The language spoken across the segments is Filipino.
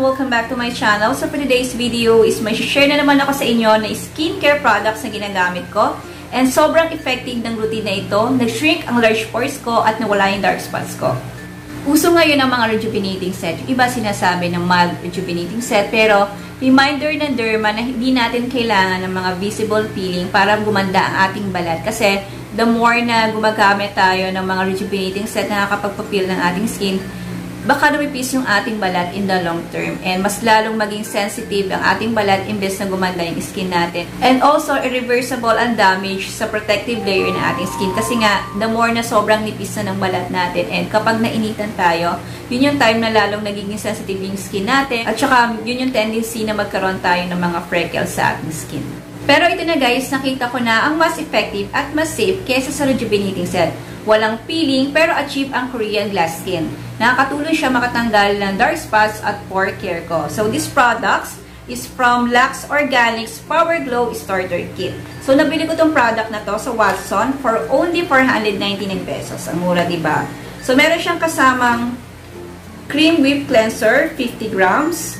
Welcome back to my channel. So for today's video is may share na naman ako sa inyo na skincare products na ginagamit ko. And sobrang effective ng routine na ito. Nag-shrink ang large pores ko at nawala yung dark spots ko. Uso ngayon ang mga rejuvenating set. Yung iba sinasabi ng mild rejuvenating set. Pero reminder ng derma na hindi natin kailangan ng mga visible peeling para gumanda ang ating balat. Kasi the more na gumagamit tayo ng mga rejuvenating set na nakakapagpapil ng ating skin, baka lumipis yung ating balat in the long term. And mas lalong maging sensitive ang ating balat imbes na gumanda yung skin natin. And also, irreversible ang damage sa protective layer ng ating skin. Kasi nga, the more na sobrang nipis na ng balat natin and kapag nainitan tayo, yun yung time na lalong nagiging sensitive yung skin natin. At saka, yun yung tendency na magkaroon tayo ng mga freckles sa ating skin. Pero ito na guys, nakita ko na ang mas effective at mas safe kesa sa rejuvenating set. Walang peeling pero achieve ang Korean glass skin. Nakakatulong siya makatanggal ng dark spots at pore care ko. So this products is from LUXE ORGANIX Power Glow Starter Kit. So nabili ko tong product na to sa Watson for only 499 pesos. Ang mura, diba? So meron siyang kasamang cream whip cleanser 50 grams,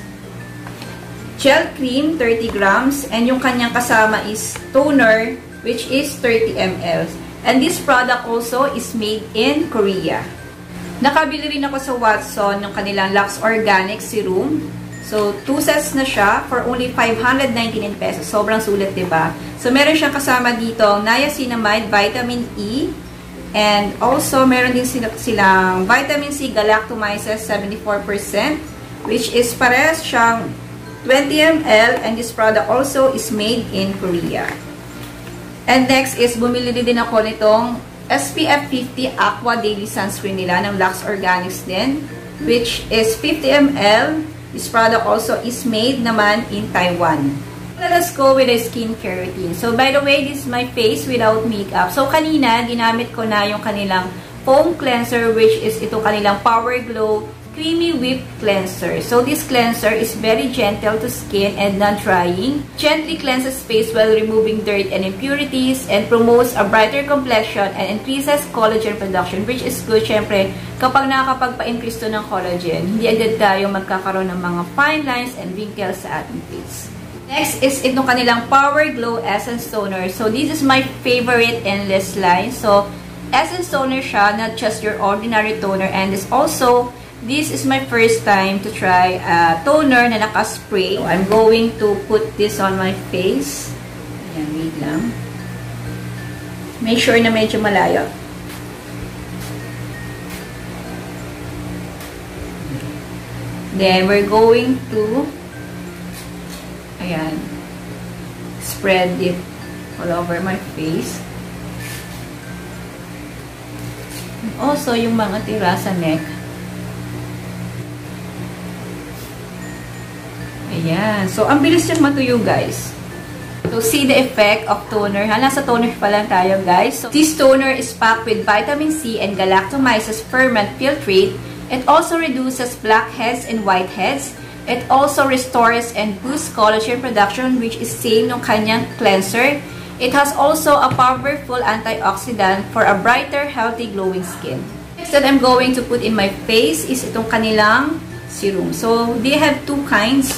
gel cream 30 grams, and yung kanyang kasama is toner which is 30 ml. And this product also is made in Korea. Nakabili rin ako sa Watson ng kanilang LUXE ORGANIX Serum. So, 2 sets na siya for only 599 pesos. Sobrang sulit, diba? So, meron siyang kasama dito Niacinamide, Vitamin E. And also, meron din silang Vitamin C, Galactomyces, 74%. Which is parehas siyang 20 ml. And this product also is made in Korea. And next is, bumili din ako nitong SPF 50 Aqua Daily Sunscreen nila ng LUXE ORGANIX din, which is 50 ml. This product also is made naman in Taiwan. Let's go with the skincare routine. So, by the way, this is my face without makeup. So, kanina, ginamit ko na yung kanilang foam cleanser, which is ito kanilang Power Glow Creamy Whip Cleanser. So, this cleanser is very gentle to skin and non-drying. Gently cleanses face while removing dirt and impurities and promotes a brighter complexion and increases collagen production, which is good, syempre, kapag nakakapagpa-increase to ng collagen, hindi agad tayo magkakaroon ng mga fine lines and wrinkles sa ating face. Next is itong kanilang Power Glow Essence Toner. So, this is my favorite endless line. So, Essence Toner siya, not just your ordinary toner, and is also this is my first time to try a toner na naka-spray. So, I'm going to put this on my face. Ayan, wait lang. Make sure na medyo malayo. Then, we're going to ayan, spread it all over my face. And also, yung mga tira sa neck. Ayan. So, ang bilis yung matuyo, guys. So, see the effect of toner. Nasa toner pa lang tayo, guys. So, this toner is packed with vitamin C and Galactomyces Ferment Filtrate. It also reduces blackheads and whiteheads. It also restores and boosts collagen production, which is same ng kanyang cleanser. It has also a powerful antioxidant for a brighter, healthy, glowing skin. Next that I'm going to put in my face is itong kanilang serum. So, they have two kinds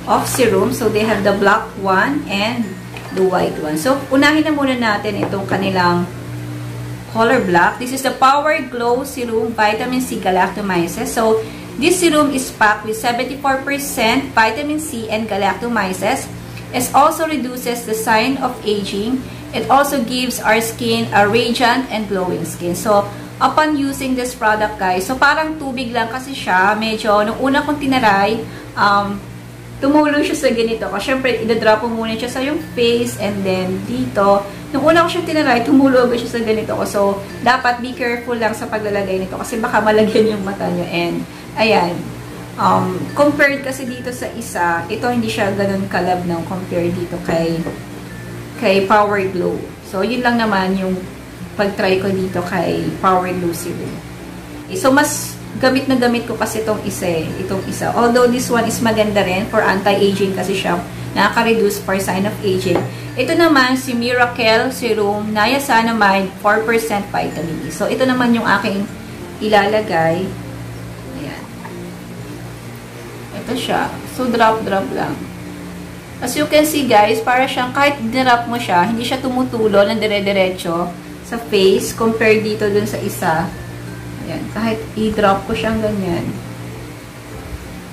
of serum. So, they have the black one and the white one. So, unahin na muna natin itong kanilang color black. This is the Power Glow Serum Vitamin C Galactomyces. So, this serum is packed with 74% vitamin C and Galactomyces. It also reduces the sign of aging. It also gives our skin a radiant and glowing skin. So, upon using this product, guys, so parang tubig lang kasi siya. Medyo, nung una kong tinaray, tumulo siya sa ganito. Kasi syempre, idadrop mo muna siya sa yung face and then dito. Nung una ko siya tinaray, tumulo agad siya sa ganito. So, dapat be careful lang sa paglalagay nito kasi baka malagyan yung mata nyo. And, ayan. Compared kasi dito sa isa, ito hindi siya ganun kalab compared dito kay Power Glow. So, yun lang naman yung pag-try ko dito kay Power Glow Serum. So, mas gamit na gamit ko kasi itong isa. Although this one is maganda rin for anti-aging kasi siya, nakaka-reduce for sign of aging. Ito naman si Miracle Serum Niacinamide 4% Vitamin E. So ito naman yung aking ilalagay. Ayan. Ito siya. So, drop-drop lang. As you can see, guys, para siyang kahit dinrap mo siya, hindi siya tumutulo ng dire-diretso sa face compared dito dun sa isa. Ayan. Kahit i-drop ko siyang ganyan.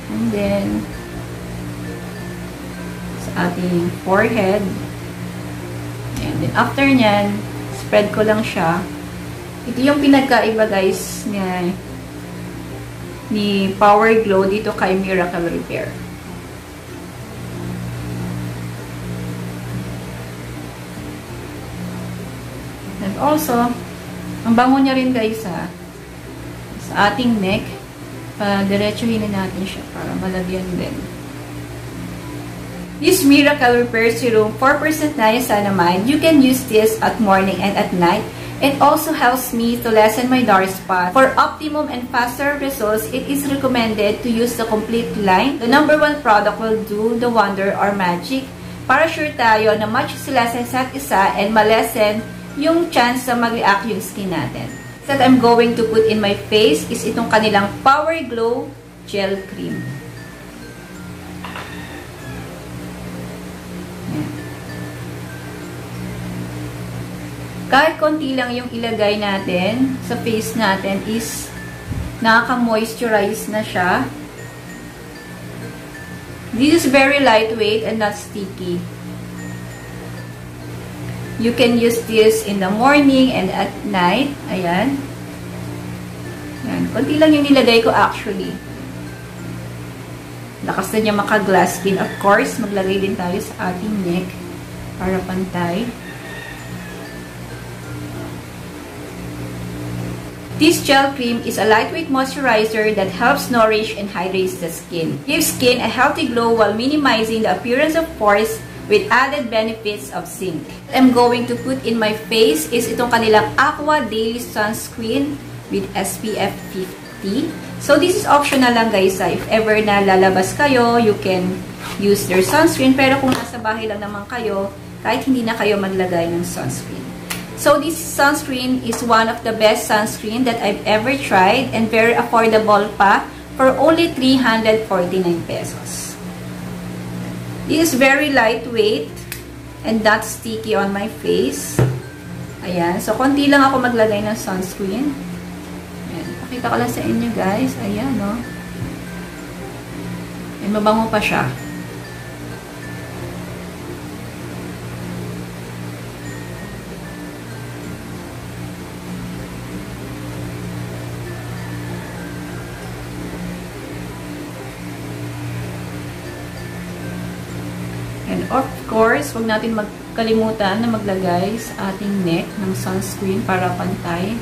And then, sa ating forehead. And then, after nyan, spread ko lang siya. Ito yung pinagkaiba, guys, ni Power Glow dito kay Miracle Repair. And also, ang bango niya rin, guys, sa ating neck. Diretsuhin na natin siya para malagyan din. This Miracle Repair Serum, 4% Niacinamide. You can use this at morning and at night. It also helps me to lessen my dark spot. For optimum and faster results, it is recommended to use the complete line. The #1 product will do the wonder or magic para sure tayo na match sila sa isa't isa and malesen yung chance na mag-react yung skin natin. That I'm going to put in my face is itong kanilang Power Glow Gel Cream. Kahit konti lang yung ilagay natin sa face natin is nakaka-moisturize na siya. This is very lightweight and not sticky. You can use this in the morning and at night. Ayan. Ayan. Konti lang yung nilagay ko actually. Lakas na niya maka-glass skin. Of course, maglagay din tayo sa ating neck para pantay. This gel cream is a lightweight moisturizer that helps nourish and hydrates the skin. Gives skin a healthy glow while minimizing the appearance of pores with added benefits of zinc. I'm going to put in my face is itong kanilang Aqua Daily Sunscreen with SPF 50. So this is optional lang, guys. If ever na lalabas kayo, you can use their sunscreen. Pero kung nasa bahay lang naman kayo, kahit hindi na kayo maglagay ng sunscreen. So this sunscreen is one of the best sunscreen that I've ever tried and very affordable pa for only 349 pesos. It is very lightweight and not sticky on my face. Ayan. So konti lang ako maglagay ng sunscreen. Ayan. Pakita ko lang sa inyo, guys. Ayan, no? Ayan, mabango pa siya. And of course, huwag natin magkalimutan na maglagay sa ating neck ng sunscreen para pantay.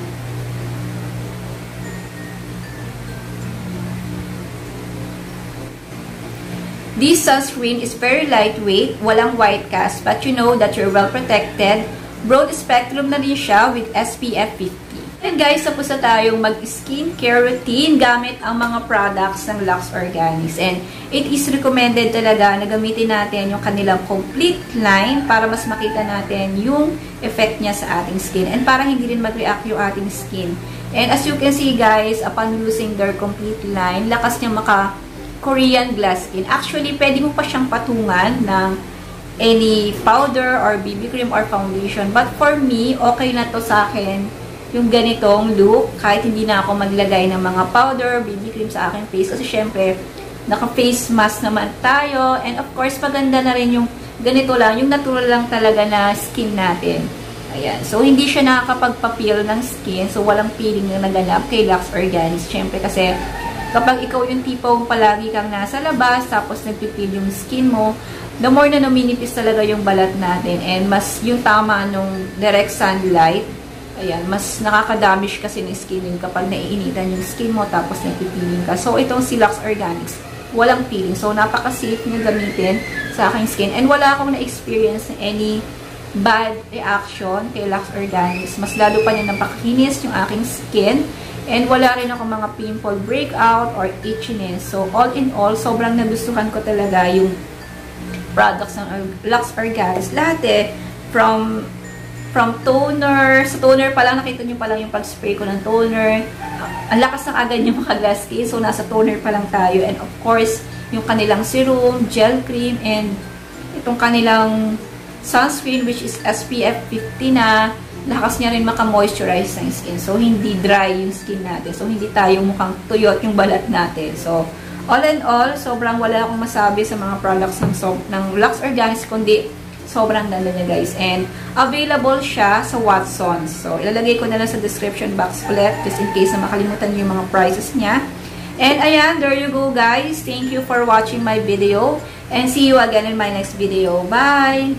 This sunscreen is very lightweight, walang white cast, but you know that you're well protected. Broad spectrum na rin siya with SPF 50. And guys, tapos na tayong mag-skincare routine gamit ang mga products ng LUXE Organics. And it is recommended talaga na gamitin natin yung kanilang complete line para mas makita natin yung effect niya sa ating skin. And para hindi rin mag-react yung ating skin. And as you can see, guys, upon using their complete line, lakas niya maka-Korean glass skin. Actually, pwede mo pa siyang patungan ng any powder or BB cream or foundation. But for me, okay na to sa akin yung ganitong look, kahit hindi na ako maglagay ng mga powder, BB cream sa aking face. Kasi syempre, naka-face mask naman tayo. And of course, maganda na rin yung ganito lang, yung natural lang talaga na skin natin. Ayan. So, hindi siya nakakapagpa-peel ng skin. So, walang peeling na naganap kay LUXE Organics. Syempre, kasi kapag ikaw yung tipong palagi kang nasa labas, tapos nagpipil yung skin mo, the more na numinipis talaga yung balat natin. And mas yung tama nung direct sunlight, ayan, mas nakaka-damage kasi ng skin yun kapag naiinitan yung skin mo tapos nagpipiling ka. So, itong si LUXE Organics, walang peeling. So, napaka-safe niya gamitin sa aking skin. And wala akong na-experience na any bad reaction kay LUXE Organics. Mas lalo pa niya napakinis yung aking skin. And wala rin ako mga pimple breakout or itchiness. So, all in all, sobrang nagustuhan ko talaga yung products ng LUXE Organics. Lahat from toner, sa toner pa lang, nakita nyo pa lang yung pag-spray ko ng toner. Ang lakas ng agad yung mga glass skin, so nasa toner pa lang tayo. And of course, yung kanilang serum, gel cream, and itong kanilang sunscreen which is SPF 50 na lakas niya rin maka-moisturize ng skin. So, hindi dry yung skin natin. So, hindi tayo mukhang tuyot yung balat natin. So, all in all, sobrang wala akong masabi sa mga products ng LUXE Organics, kundi sobrang ganda niya, guys. And, available siya sa Watsons. So, ilalagay ko na lang sa description box ulit just in case na makalimutan niyo yung mga prices niya. And, ayan, there you go, guys. Thank you for watching my video. And, see you again in my next video. Bye!